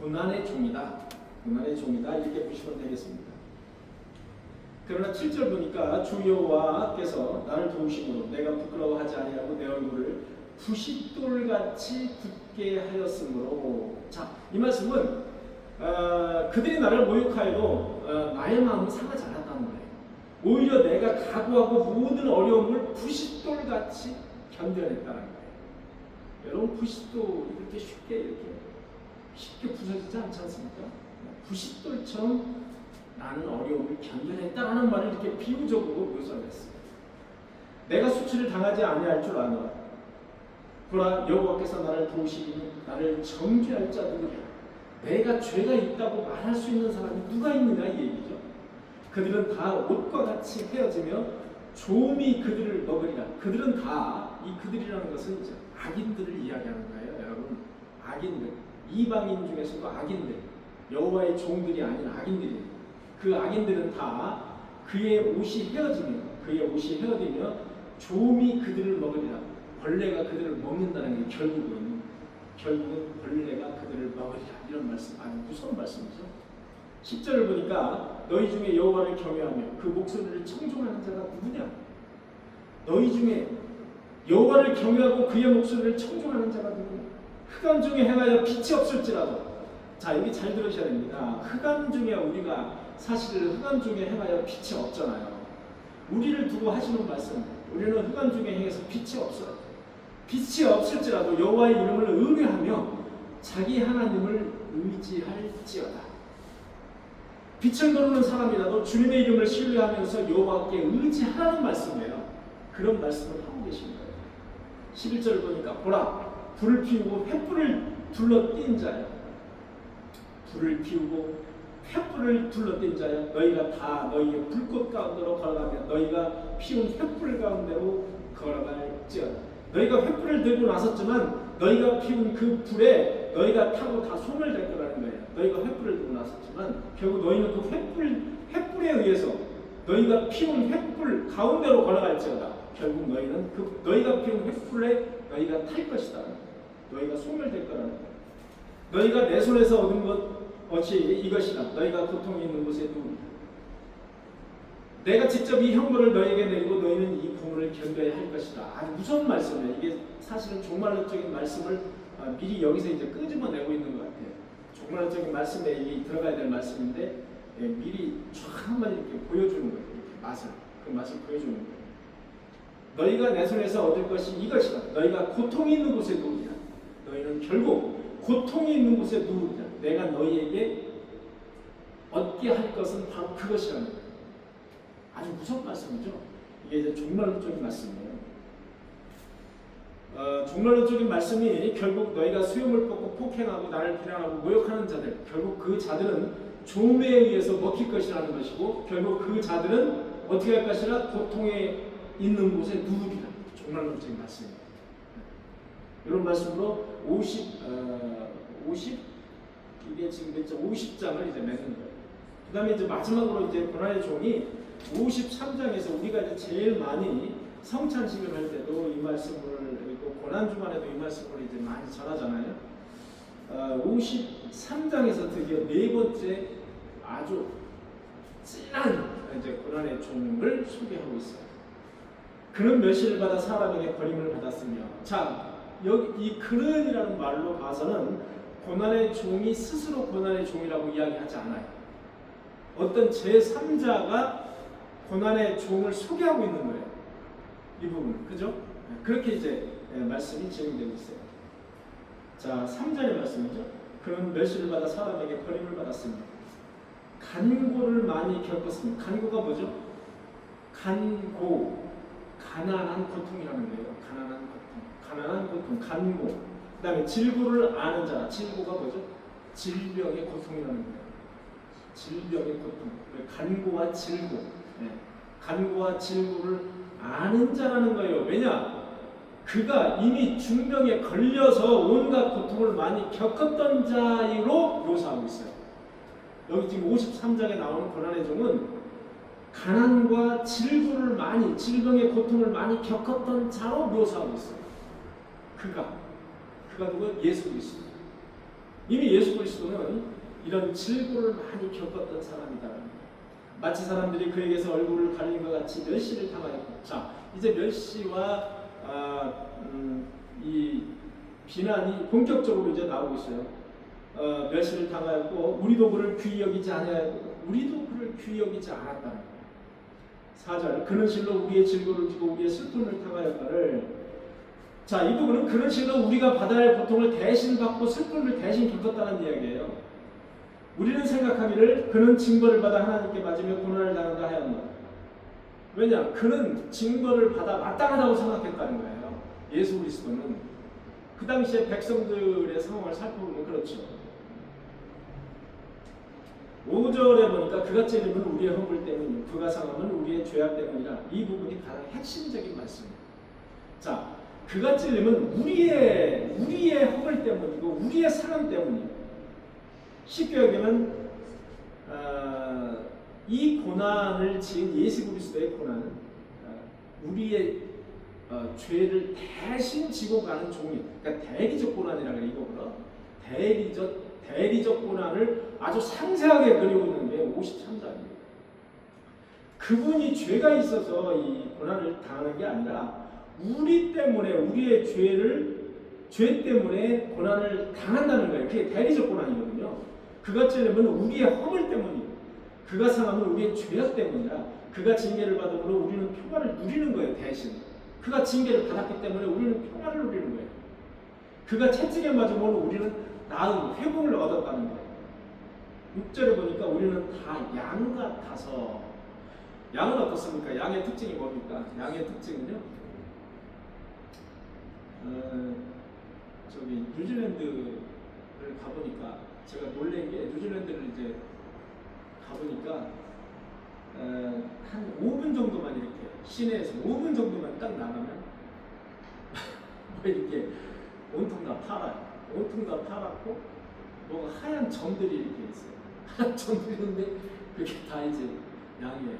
고난의 종이다. 고난의 종이다. 이렇게 보시면 되겠습니다. 그러나 7절 보니까 주 여호와께서 나를 도우심으로 내가 부끄러워하지 아니하고 내 얼굴을 부싯돌같이 굳게 하였으므로. 자, 이 말씀은 그들이 나를 모욕하여도 나의 마음은 상하지 않았다는 거예요. 오히려 내가 각오하고 모든 어려움을 부싯돌같이 견뎌냈다는 거예요. 여러분, 부싯돌이 이렇게 쉽게 부서지지 않지 않습니까? 부싯돌처럼 나는 어려움을 견뎌냈다라는 말을 이렇게 비유적으로 묘사를 했어요. 내가 수치를 당하지 아니할 줄 아노라. 보라, 여호와께서 나를 도우시니 나를 정죄할 자들이라. 내가 죄가 있다고 말할 수 있는 사람이 누가 있느냐, 이 얘기죠. 그들은 다 옷과 같이 헤어지며 조음이 그들을 먹으리라. 그들은 다, 이 그들이라는 것은 이제 악인들을 이야기하는 거예요, 여러분. 악인들, 이방인 중에서도 악인들, 여호와의 종들이 아닌 악인들이에요. 그 악인들은 다 그의 옷이 헤어지며 조음이 그들을 먹으리라. 벌레가 그들을 먹는다는 게 결국은 벌레가 그들을 먹으리라. 이런 말씀, 아주 무서운 말씀이죠. 10절을 보니까 너희 중에 여호와를 경외하며 그 목소리를 청종하는 자가 누구냐? 너희 중에 여호와를 경외하고 그의 목소리를 청종하는 자가 누구냐? 흑암 중에 행하여 빛이 없을지라도. 자, 여기 잘 들으셔야 됩니다. 흑암 중에 우리가 사실 흑암 중에 행하여 빛이 없잖아요. 우리를 두고 하시는 말씀. 우리는 흑암 중에 행해서 빛이 없어요. 빛이 없을지라도 여호와의 이름을 의뢰하며 자기 하나님을 의지할지어다. 빛을 모르는 사람이라도 주님의 이름을 신뢰하면서 여호와께 의지하라는 말씀이에요. 그런 말씀을 하고 계신 거예요. 11절 보니까 보라, 불을 피우고 횃불을 둘러띈 자야. 불을 피우고 횃불을 둘러띈 자야. 너희가 다 너희의 불꽃 가운데로 걸어가며 너희가 피운 횃불 가운데로 걸어갈지어다. 너희가 횃불을 들고 나섰지만 너희가 피운 그 불에 너희가 타고 다 소멸될 거라는 거예요. 너희가 횃불을 들고 나섰지만 결국 너희는 그 횃불에 의해서 너희가 피운 횃불 가운데로 걸어갈지어다. 결국 너희는 그 너희가 피운 횃불에 너희가 탈 것이다. 너희가 소멸될 거라는 거예요. 너희가 내 손에서 얻은 것이 이것이다. 너희가 고통이 있는 곳에 누우리라. 내가 직접 이 형벌을 너희에게 내리고 너희는 이 고문을 견뎌야 할 것이다. 아주 무서운 말씀이에요. 이게 사실은 종말론적인 말씀을 미리 여기서 이제 끄집어내고 있는 것 같아요. 종말론적인 말씀에 이게 들어가야 될 말씀인데 미리 쫙 한번 이렇게 보여주는 거예요. 이렇게 그 맛을 보여주는 거예요. 너희가 내 손에서 얻을 것이 이것이다. 너희가 고통이 있는 곳에 누우리라. 너희는 결국 고통이 있는 곳에 누우리라. 내가 너희에게 얻게 할 것은 바로 그것이라는 거예요. 아주 무서운 말씀이죠. 이게 이제 종말론적인 말씀이에요. 종말론적인 말씀이 결국 너희가 수염을 뽑고 폭행하고 나를 비난하고 모욕하는 자들, 결국 그 자들은 종에 의해서 먹힐 것이라는 것이고, 결국 그 자들은 어떻게 할 것이라 고통에 있는 곳에 누우리라. 종말론적인 말씀입니다. 이런 말씀으로 50 이게 지금 몇 장? 50장을 이제 맺는 거예요. 그 다음에 이제 마지막으로 이제 고난의 종이 53장에서 우리가 이제 제일 많이 성찬식을 할 때도 이 말씀을, 그리고 고난주간에도 이 말씀을 이제 많이 전하잖아요. 53장에서 드디어 네 번째 아주 진한 이제 고난의 종을 소개하고 있어요. 그는 멸시를 받아 사람에게 버림을 받았으며, 자, 여기 이 그는이라는 말로 봐서는 고난의 종이 스스로 고난의 종이라고 이야기하지 않아요. 어떤 제3자가 고난의 종을 소개하고 있는 거예요. 이 부분, 그죠? 그렇게 이제 말씀이 진행되고 있어요. 자, 3절의 말씀이죠. 그는 멸시를 받아 사람에게 버림을 받았으며 간고를 많이 겪었습니다. 간고가 뭐죠? 간고, 가난한 고통이라는 거예요. 가난한 고통, 간고. 그 다음에 질고를 아는 자, 질고가 뭐죠? 질병의 고통이라는 거예요. 질병의 고통, 간고와 질고, 간고와 질고를 아는 자라는 거예요. 왜냐? 그가 이미 중병에 걸려서 온갖 고통을 많이 겪었던 자로 묘사하고 있어요. 여기 지금 53장에 나오는 고난의 종은 가난과 질고를 많이, 질병의 고통을 많이 겪었던 자로 묘사하고 있어요. 그가 누구? 예수 그리스도. 이미 예수 그리스도는 이런 질고를 많이 겪었던 사람이다. 마치 사람들이 그에게서 얼굴을 가리는 것 같이 멸시를 당하였고, 자, 이제 멸시와 이 비난이 본격적으로 이제 나오고 있어요. 멸시를 당하였고 우리도 그를 귀히 여기지 아니하였고 우리도 그를 귀히 여기지 않았다는 거예요. 4절, 그는 실로 우리의 질고를 지고 우리의 슬픔을 당하였다를, 자, 이 부분은 그는 실로 우리가 받아야 할 고통을 대신 받고 슬픔을 대신 겪었다는 이야기예요. 우리는 생각하기를 그는 징벌을 받아 하나님께 맞으며 고난을 당한다 하였노. 왜냐? 그는 징벌을 받아 마땅하다고 생각했다는 거예요. 예수 그리스도는 그 당시에 백성들의 상황을 살펴보면 그렇죠. 5절에 보니까 그가 찔림은 우리의 허물 때문이요 그가 상함은 우리의 죄악 때문이라. 이 부분이 가장 핵심적인 말씀입니다. 자, 그가 찔림은 우리의 허물 때문이고 우리의 상함 때문이에요. 쉽게 얘기하면 이 고난을 지은 예수 그리스도의 고난은 우리의 죄를 대신 지고 가는 종이, 그러니까 대리적 고난이라고 해요. 이거보다 대리적 고난을 아주 상세하게 그리고 있는 게 53장이에요. 그분이 죄가 있어서 이 고난을 당하는 게 아니라 우리 때문에, 우리의 죄 때문에 고난을 당한다는 거예요. 그게 대리적 고난이거든요. 그가 찔림은 우리의 허물 때문이고 그가 상함은 우리의 죄악 때문이라. 그가 징계를 받음으로 우리는 평화를 누리는 거예요. 대신 그가 징계를 받았기 때문에 우리는 평화를 누리는 거예요. 그가 채찍에 맞음으로 우리는 나은 회복을 얻었다는 거예요. 6절에 보니까 우리는 다 양 같아서. 양은 어떻습니까? 양의 특징이 뭡니까? 양의 특징은요, 저기 뉴질랜드를 가보니까 제가 놀란 게, 뉴질랜드를 이제 가보니까 한 5분 정도만 이렇게 시내에서 5분 정도만 딱 나가면 뭐 이렇게 온통 다 팔아요. 온통 다 파랗고 뭐 하얀 점들이 이렇게 있어요. 하얀 점들이 있는데 그게 다 이제 양이에요.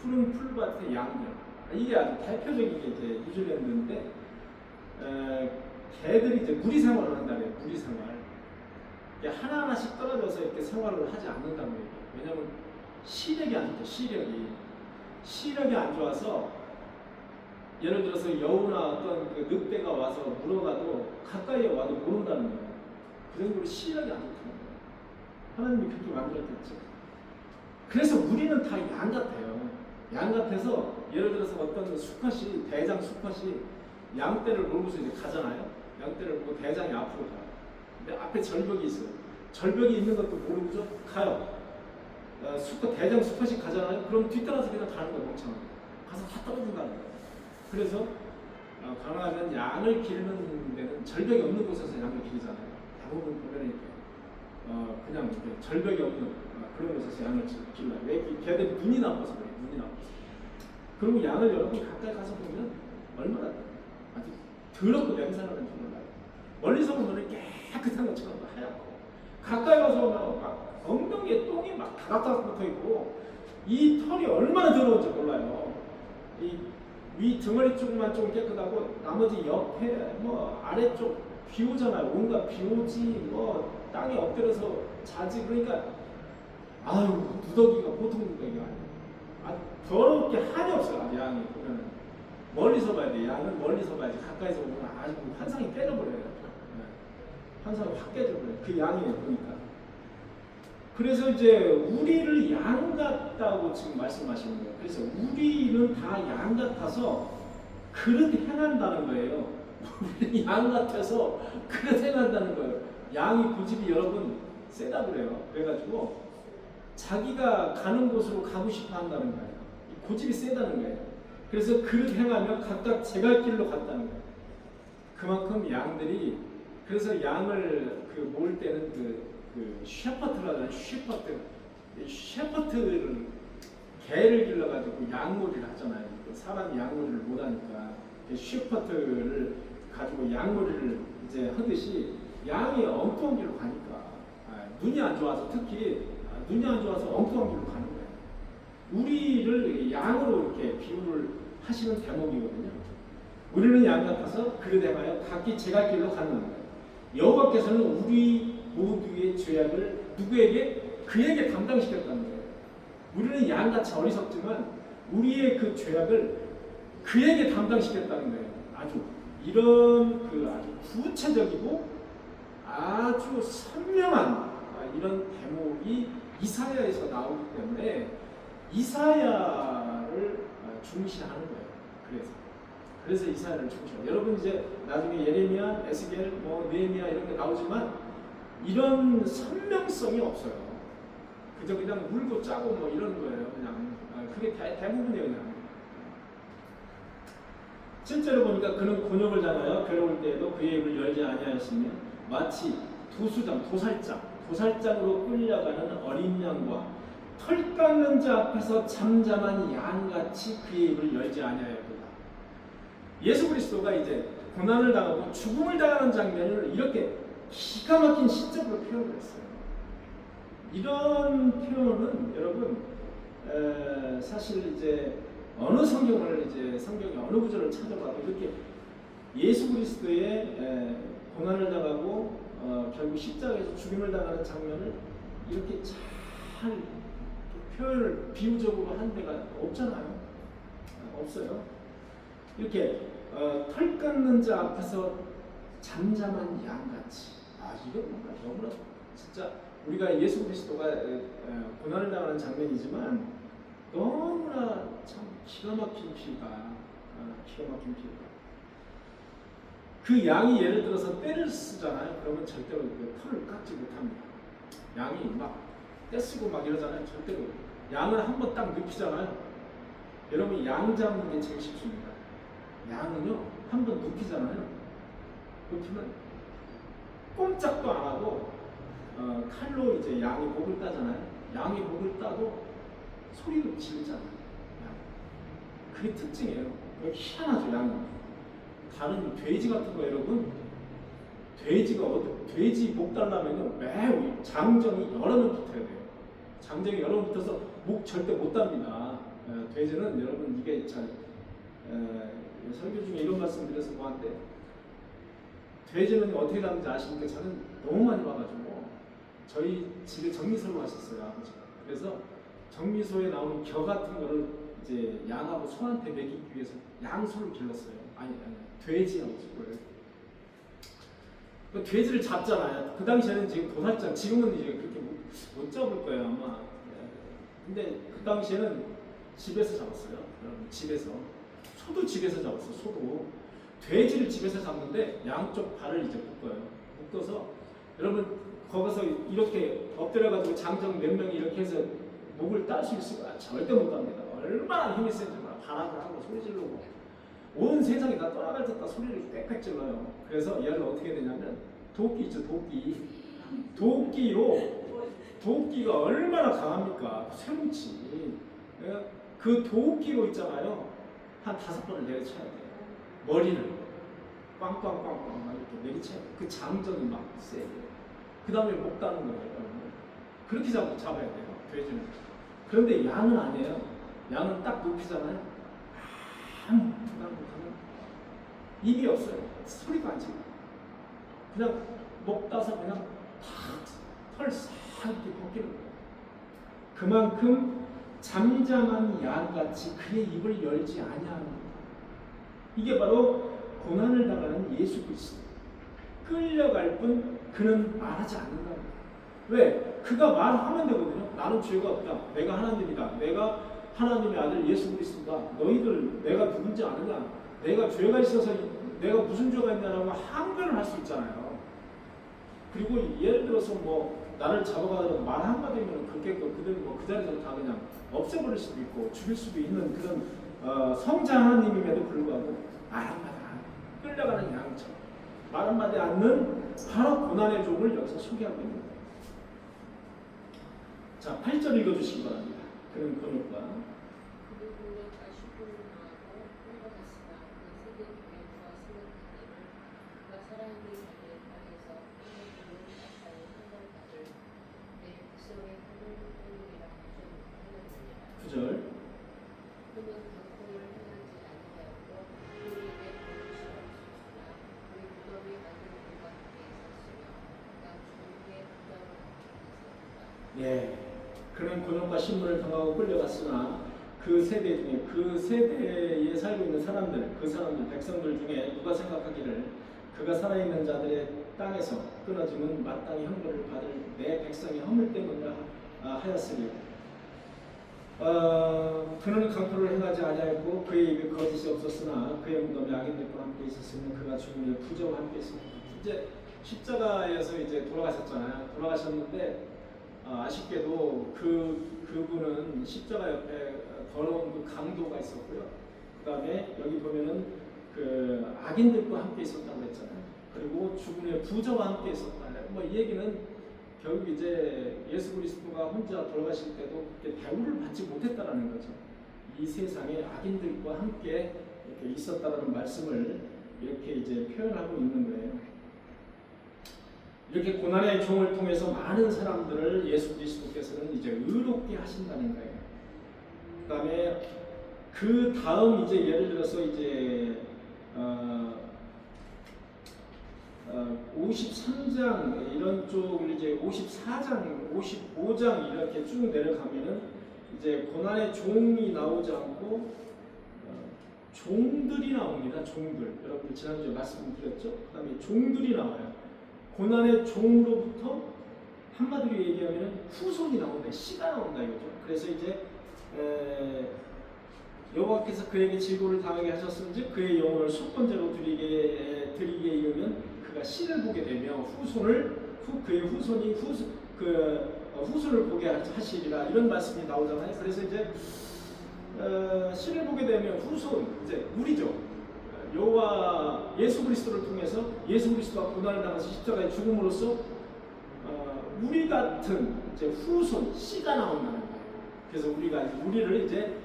푸른 풀밭에 양이요. 이게 아주 대표적인 게 이제 뉴질랜드인데 개들이 이제 무리 생활을 한다래요. 무리 생활. 하나하나씩 떨어져서 이렇게 생활을 하지 않는다고 얘기해요. 왜냐면 시력이 안 좋죠. 시력이 안 좋아서 예를 들어서 여우나 어떤 그 늑대가 와서 물어가도 가까이에 와도 모른다는 거예요. 그 정도로 시력이 안 좋다는 거예요. 하나님이 그렇게 만들었겠죠. 그래서 우리는 다 양 같아요. 양 같아서 예를 들어서 어떤 수컷이 대장 수컷이 양떼를 몰고서 이제 가잖아요. 양떼를 몰고 대장이 앞으로 가요. 근데 앞에 절벽이 있어요. 절벽이 있는 것도 모르죠. 가요. 수컷 대장 수컷이 가잖아요. 그럼 뒤따라서 그냥 가는 거예요. 멍청하게. 가서 다 떨어진다는 거예요. 그래서 가능하면 양을 기르는 데는 절벽이 없는 곳에서 양을 기르잖아요. 대부분 보면 이렇게 그냥 이렇게 절벽이 없는 그런 곳에서 양을 길러요. 왜? 걔들 눈이 나빠서 그래요. 눈이 나빠서. 그리고 양을 여러분 가까이 가서 보면 얼마나 아주 더럽고 냄새나는 줄 몰라요. 멀리서 보면 깨끗한 것처럼 하얗고 가까이 가서 보면 막 엉덩이에 똥이 막 다닥다닥 붙어 있고 이 털이 얼마나 더러운지 몰라요. 이 위 등허리 쪽만 좀 깨끗하고 나머지 옆에 뭐 아래쪽 비 오잖아요. 온갖 비 오지 뭐 땅에 엎드려서 자지. 그러니까 아유 누더기가 보통 누더기가 아니에요. 아 더럽게 한이 없어요. 양이 보면은 멀리서 봐야 돼. 양은 멀리서 봐야지. 가까이서 보면 아주 환상이 깨져버려요. 네. 환상이 확 깨져버려요. 그 양이에요. 보니까. 그래서 이제 우리를 양 같다고 지금 말씀하시는 거예요. 그래서 우리는 다 양 같아서 그릇 행한다는 거예요. 우리는 양 같아서 그릇 행한다는 거예요. 양이 고집이 여러분 세다 그래요. 그래가지고 자기가 가는 곳으로 가고 싶어 한다는 거예요. 고집이 세다는 거예요. 그래서 그릇 행하면 각각 제갈 길로 갔다는 거예요. 그만큼 양들이 그래서 양을 모을 때는 그 셰퍼트라는 셰퍼트를 개를 길러가지고 양몰이를 하잖아요. 사람이 양몰이를 못하니까 셰퍼트를 가지고 양몰이를 이제 하듯이 양이 엉뚱한 길로 가니까 눈이 안 좋아서 특히 눈이 안 좋아서 엉뚱한 길로 가는 거예요. 우리를 양으로 이렇게 비유를 하시는 대목이거든요. 우리는 양 같아서 그릇 행하여 각기 제갈 길로 가는 거예요. 여호와께서는 우리 모두의 죄악을 누구에게? 그에게 담당시켰다는 거예요. 우리는 양같이 어리석지만 우리의 그 죄악을 그에게 담당시켰다는 거예요. 아주 이런 아주 구체적이고 아주 선명한 이런 대목이 이사야에서 나오기 때문에 이사야를 중시하는 거예요. 그래서 이사야를 중시해요. 여러분 이제 나중에 예레미야, 에스겔, 느헤미야 이런 게 나오지만 이런 선명성이 없어요. 그저 그냥 물고 짜고 이런 거예요. 그냥 그게 대부분이에요. 그냥. 실제로 보니까 그는 곤욕을 당하여 괴로울 때에도 그의 입을 열지 아니하였으며 마치 도살장으로 끌려가는 어린 양과 털 깎는 자 앞에서 잠잠한 양같이 그의 입을 열지 아니하였도다. 예수 그리스도가 이제 고난을 당하고 죽음을 당하는 장면을 이렇게 기가 막힌 시적으로 표현을 했어요. 이런 표현은 여러분 사실 이제 어느 성경의 어느 구절을 찾아봐도 이렇게 예수 그리스도의 고난을 당하고 결국 십자가에서 죽임을 당하는 장면을 이렇게 잘 표현을 비유적으로 한 데가 없잖아요. 없어요. 이렇게 털 깎는 자 앞에서 잠잠한 양같이. 이게 뭔가 너무나 진짜 우리가 예수 그리스도가 고난을 당하는 장면이지만 너무나 참 기가 막힌 피가 그 양이 예를 들어서 떼를 쓰잖아요. 그러면 절대로 그 털을 깎지 못합니다. 양이 막 떼쓰고 막 이러잖아요. 절대로 양을 한번 딱 눕히잖아요. 여러분 양 잡는 게 제일 쉽습니다. 양은요 한번 눕히잖아요. 눕히면 꼼짝도 안 하고 칼로 이제 양이 목을 따잖아요. 양이 목을 따도 소리를 지르잖아요. 그게 특징이에요. 희한하죠. 양은. 다른 돼지 같은 거 여러분 돼지 목 달라면요 매우 장정이 여러 명 붙어야 돼요. 장정이 여러 명 붙어서 목 절대 못 답니다. 돼지는 여러분 이게 잘 설교 중에 이런 말씀 드려서 뭐한데 돼지는 어떻게 답는지 아십니까? 저는 너무 많이 봐가지고 저희 집에 정미소를 하셨어요 아버지가. 그래서 정미소에 나오는 겨 같은 거를 이제 양하고 소한테 먹이기 위해서 양소를 길렀어요. 아니 돼지하고 소를. 그 돼지를 잡잖아요. 그 당시에는 지금 도살장, 지금은 이제 그렇게 못 잡을 거예요 아마. 근데 그 당시에는 집에서 잡았어요. 여러분 집에서. 소도 집에서 잡았어. 소도. 돼지를 집에서 잡는데 양쪽 발을 이제 묶어서 여러분 거기서 이렇게 엎드려가지고 장정 몇 명이 이렇게 해서 목을 딸 수 있을까? 절대 못 합니다. 얼마나 힘이 센지 몰라. 발악을 하고 소리 지르고 온 세상이 다 떠나갈 듯다 소리를 빽빽 질러요. 그래서 얘를 어떻게 되냐면 도끼 있죠 도끼. 도끼가 얼마나 강합니까? 쇠뭉치. 그 도끼로 있잖아요. 한 5번을 내려쳐야 돼요. 머리를 빵빵빵빵 막 이렇게 내리쳐야 돼요. 그 장전이 막 세요. 그 다음에 목 따는 거예요. 그렇게 잡아야 돼요. 돼지는. 그런데 양은 아니에요. 양은 딱 눕히잖아요. 그다음부터는 입이 없어요. 소리가 안 지고 그냥 목 따서 그냥 털싹 이렇게 벗기는 거예요. 그만큼 잠잠한 양같이 그의 입을 열지 아니하는 것. 이게 바로 고난을 당하는 예수 그리스도. 끌려갈 뿐 그는 말하지 않는다. 왜? 그가 말하면 되거든요. 나는 죄가 없다. 내가 하나님이다. 내가 하나님의 아들 예수 그리스도다. 너희들 내가 누군지 아느냐? 내가 죄가 있어서 내가 무슨 죄가 있냐라고 항변을 할 수 있잖아요. 그리고 예를 들어서 뭐 나를 잡아가지고 말 한마디면 그들 뭐 그 자리에서 다 그냥 없애버릴 수도 있고 죽일 수도 있는 그런 성자 하나님임에도 불구하고 말 한마디 안 해. 끌려가는 양처럼 말 한마디 않는 바로 고난의 종을 여기서 소개하고 있는 거예요. 자, 8절 읽어주시기 바랍니다. 그는 곤욕과 그는 곤욕과 신문을 당하고 끌려갔으나 그 세대 중에 그 세대에 살고 있는 사람들, 그 사람들 백성들 중에 누가 생각하기를 그가 살아있는 자들의 땅에서 끊어지면 마땅히 형벌을 받을 내 백성의 허물 때문이라 하였으리요. 그는 강포를 행하지 아니하였고 그의 입에 거짓이 없었으나 그의 무덤에 악인들과 함께 있었으면 그가 죽음에 부자와 함께 있었습니다. 이제 십자가에서 이제 돌아가셨잖아요. 돌아가셨는데 아쉽게도 그분은 십자가 옆에 더러운 그 강도가 있었고요. 그 다음에 여기 보면은 그 악인들과 함께 있었다고 했잖아요. 그리고 죽음의 부자와 함께 있었다. 뭐 이 얘기는 결국 이제 예수 그리스도가 혼자 돌아가실 때도 대우를 받지 못했다라는 거죠. 이 세상에 악인들과 함께 이렇게 있었다라는 말씀을 이렇게 이제 표현하고 있는 거예요. 이렇게 고난의 종을 통해서 많은 사람들을 예수 그리스도께서는 이제 의롭게 하신다는 거예요. 그다음에 그 다음 이제 예를 들어서 이제 53장 이런 쪽을 이제 54장, 55장 이렇게 쭉 내려가면은 이제 고난의 종이 나오지 않고 종들이 나옵니다. 종들. 여러분들 지난주에 말씀드렸죠? 그다음에 종들이 나와요. 고난의 종으로부터 한마디로 얘기하면 후손이 나온다, 씨가 나온다 이거죠. 그래서 이제 여호와께서 그에게 질고를 당하게 하셨은지 그의 영혼을 속건제로 드리게 이르면 그가 씨를 보게 되며 그의 후손이 후손을 보게 하시리라 이런 말씀이 나오잖아요. 그래서 이제 씨를 보게 되면 후손 이제 우리죠. 여호와 예수 그리스도를 통해서 예수 그리스도가 고난을 당해서 십자가에 죽음으로써 우리 같은 이제 후손 씨가 나온다는 거예요. 그래서 우리를 이제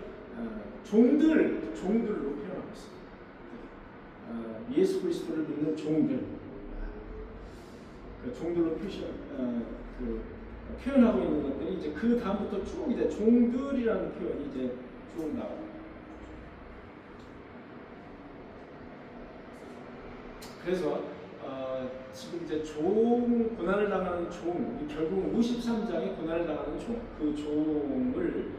종들로 표현하고 있습니다. 예수 그리스도를 믿는 종들. 종들로 표현하고 있는 것들이 이제 그 다음부터 쭉 이제 종들이라는 표현이 이제 쭉 나와요. 그래서 지금 이제 고난을 당하는 결국 53장에 고난을 당하는 그 종을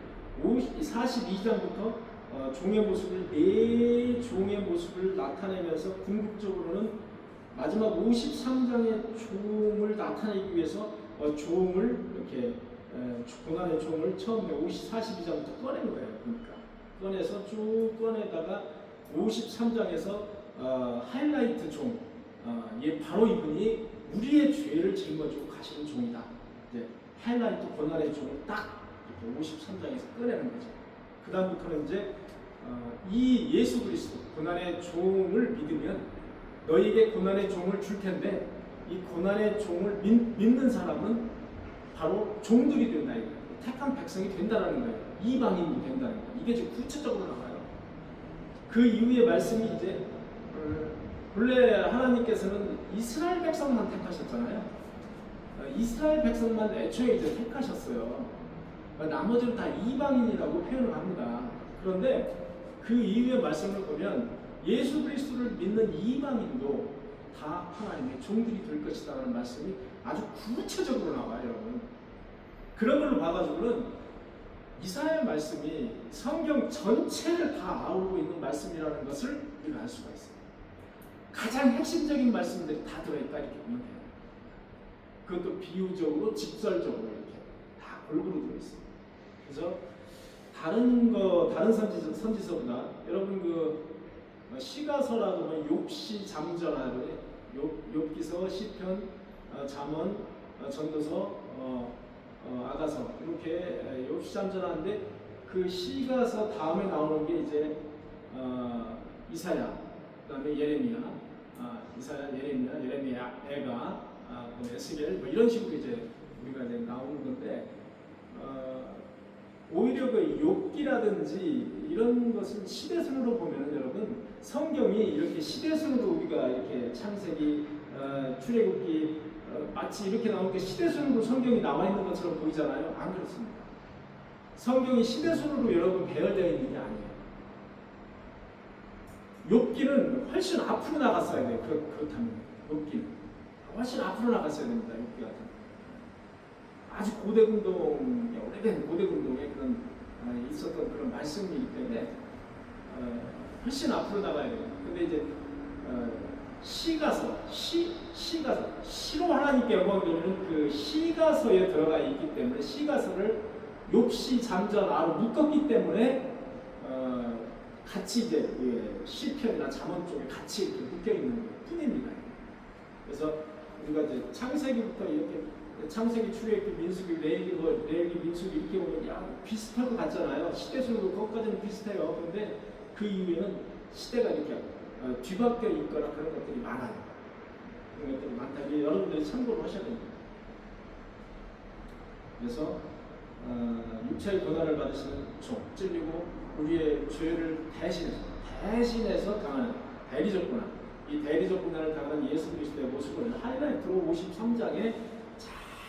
42장부터 종의 모습을 네 종의 모습을 나타내면서 궁극적으로는 마지막 53장의 종을 나타내기 위해서 종을 이렇게 고난의 종을 처음에 42장부터 꺼내는 거예요. 그러니까 꺼내서 쭉 꺼내다가 53장에서 하이라이트 종, 바로 이분이 우리의 죄를 짊어지고 가시는 종이다. 이제 하이라이트 고난의 종을 딱 이렇게 53장에서 꺼내는 거죠. 그 다음부터는 이제 이 예수 그리스도 고난의 종을 믿으면 너에게 고난의 종을 줄 텐데 이 고난의 종을 믿는 사람은 바로 종들이 된다. 택한 백성이 된다는 거예요. 이방인이 된다는 거예요. 이게 지금 구체적으로 나와요. 그 이후의 말씀이 이제 본래 하나님께서는 이스라엘 백성만 택하셨잖아요. 이스라엘 백성만 애초에 이제 택하셨어요. 나머지는 다 이방인이라고 표현을 합니다. 그런데 그 이후의 말씀을 보면 예수 그리스도를 믿는 이방인도 다 하나님의 종들이 될 것이라는 말씀이 아주 구체적으로 나와요, 여러분. 그런 걸로 봐가지고는 이사야 말씀이 성경 전체를 다 아우르고 있는 말씀이라는 것을 우리가 알 수가 있어요. 가장 핵심적인 말씀들이 다 들어있다 이렇게 보면 돼요. 그것도 비유적으로 직설적으로 이렇게 다 골고루 들어있어요. 그래서 다른 선지서보다 여러분 그 시가서라고 하면 욥시 잠전하고 욥기서 시편 잠언 전도서 아가서 이렇게 욥시 잠전하는데 그 시가서 다음에 나오는 게 이제 이사야 그다음에 예레미야 이사야 예레미야 에가 에스겔 뭐 이런 식으로 이제 우리가 이제 나오는 건데 오히려 그 욥기라든지 이런 것은 시대순으로 보면은 여러분 성경이 이렇게 시대순으로 우리가 이렇게 창세기 출애굽기 마치 이렇게 나오는 게 시대순으로 성경이 나와 있는 것처럼 보이잖아요. 안 그렇습니다. 성경이 시대순으로 여러분 배열되어 있는 게 아니에요. 욥기는 훨씬 앞으로 나갔어야 돼요. 그렇다면 욥기는 훨씬 앞으로 나갔어야 됩니다. 욥기 같은 아주 고대군동 오래된 고대군동에 그런 있었던 그런 말씀이기 때문에 훨씬 앞으로 나가야 돼요. 근데 이제 시가서 시로 하나님께 영광 돌리는 그 시가서에 들어가 있기 때문에 시가서를 욥시 잠전 아로 묶었기 때문에 같이 이제 시편이나 잠언 쪽에 같이 이렇게 묶여 있는 것 뿐입니다. 그래서 우리가 이제 창세기부터 이렇게 창세기, 출애굽기, 민수기, 레위기, 민수기 이렇게 보면 야 비슷할 것 같잖아요. 시대순으로 그것까지는 비슷해요. 그런데 그 이후에는 시대가 이렇게 뒤바뀌어 있거나 그런 것들이 많아요. 그런 것들이 많다. 이게 여러분들이 참고를 하셔야 됩니다. 그래서 육체의 고난을 받으시는 종, 찔리고 우리의 죄를 대신해서 당하는 대리적 고난, 이 대리적 고난을 당하는 예수 그리스도의 모습을 하이라이트로 53장에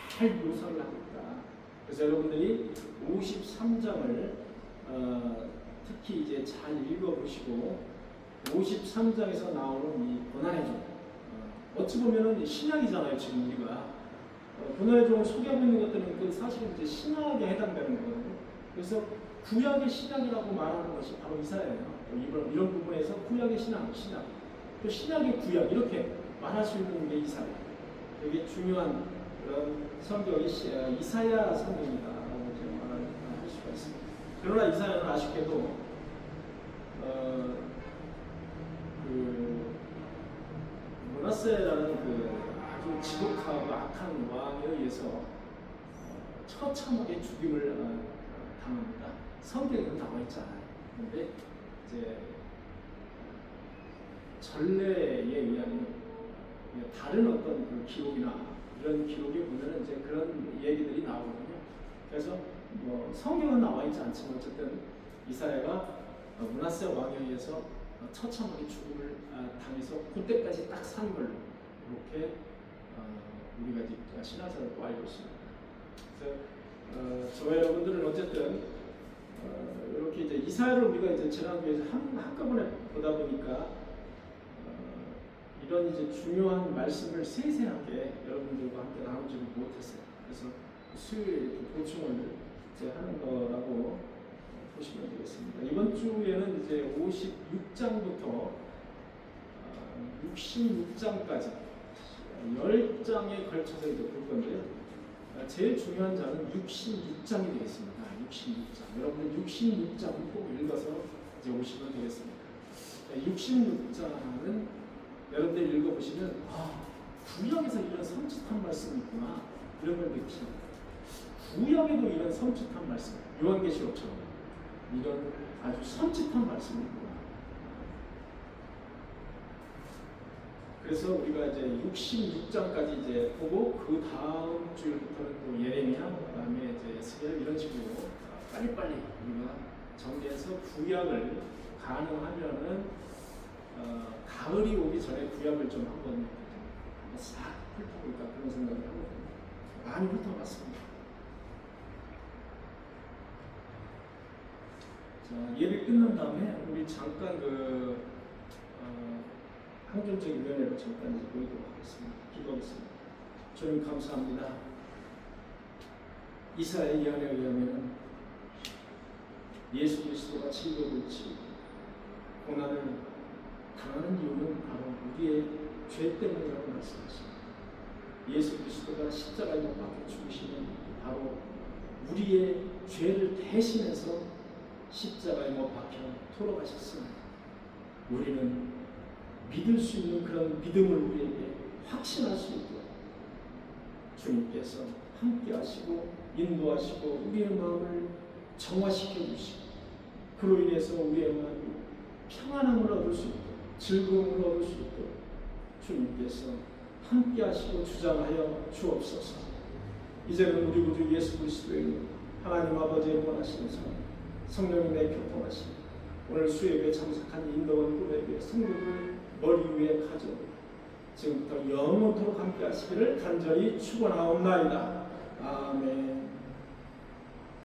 잘 묘사를 하고 있다. 그래서 여러분들이 53장을 특히 이제 잘 읽어보시고 53장에서 나오는 이 고난의 종, 어찌 보면은 신약이잖아요. 지금 우리가 고난의 종을 소개하고 있는 것들은 그 사실은 이제 신약에 해당되는 거거든요. 그래서 구약의 신약이라고 말하는 것이 바로 이사야예요. 이런 부분에서 구약의 신약, 또 신약의 구약 이렇게 말할 수 있는 게 이사야. 되게 중요한 그런 성경이 이사야 성경이다라고 말할 수가 있습니다. 그러나 이사야는 아쉽게도 므낫세라는 그 아주 지독하고 악한 왕에 의해서 처참하게 죽임을 당합니다. 성경에는 나와 있잖아요. 그런데 이제 전례에 의하면 다른 어떤 그 기록이나 이런 기록에 보면은 이제 그런 얘기들이 나오거든요. 그래서 뭐 성경은 나와 있지 않지만 어쨌든 이사야가 므낫세 왕에 의해서 처참하게 죽음을 당해서 그때까지 딱 산 걸로 이렇게 우리가 이제 신앙생활을 또 알고 있습니다. 그래서 저와 여러분들은 어쨌든 이렇게 이제 이사야를 우리가 이제 지난주에 한꺼번에 보다 보니까 이런 이제 중요한 말씀을 세세하게 여러분들과 함께 나누지를 못했어요. 그래서 수요일에 이렇게 보충을 이제 하는 거라고 보시면 되겠습니다. 이번 주에는 이제 56장부터 66장까지 10장에 걸쳐서 이제 볼 건데요. 제일 중요한 장은 66장이 되겠습니다. 66장. 여러분들 66장을 꼭 읽어서 이제 오시면 되겠습니다. 66장은 여러분들 읽어보시면 구약에서 이런 섬찟한 말씀이 있구나 이런 걸 느끼십니다. 구약에도 이런 섬찟한 말씀, 요한계시록처럼 이런 아주 섬찟한 말씀이 있구나. 그래서 우리가 이제 66장까지 이제 보고 그 다음 주일부터는 또 예레미야, 그다음에 이제 에스겔 이런 식으로 빨리빨리 우리가 정리해서 구약을 가능하면은 가을이 오기 전에 구약을 좀 한번 싹 훑어볼까 그런 생각을 하고 많이 훑어봤습니다. 자, 예배 끝난 다음에 우리 잠깐 항존적인 면회를 잠깐 이제 보이도록 하겠습니다. 기도하겠습니다. 주님 감사합니다. 이사야의 예언에 의하면 예수 그리스도가 질병을 치고 고난을 당하는 이유는 바로 우리의 죄 때문이라고 말씀하십니다. 예수 그리스도가 십자가에 못 박혀 죽으시면 바로 우리의 죄를 대신해서 십자가에 못 박혀 돌아가셨습니다. 우리는 믿을 수 있는 그런 믿음을 우리에게 확신할 수 있도록 주님께서 함께 하시고 인도하시고 우리의 마음을 정화시켜 주시고 그로 인해서 우리의 마음이 평안함을 얻을 수 있도록 즐거움을 얻을 수 있도록 주님께서 함께 하시고 주장하여 주옵소서. 이제는 우리 구주 예수 그리스도의 하나님 아버지의 원하시는 성령님의 교통하심 오늘 수요예배 참석한 인도원 교회의 성도들 머리 위에 가져 지금부터 영원토록 함께 하시기를 간절히 축원하옵나이다.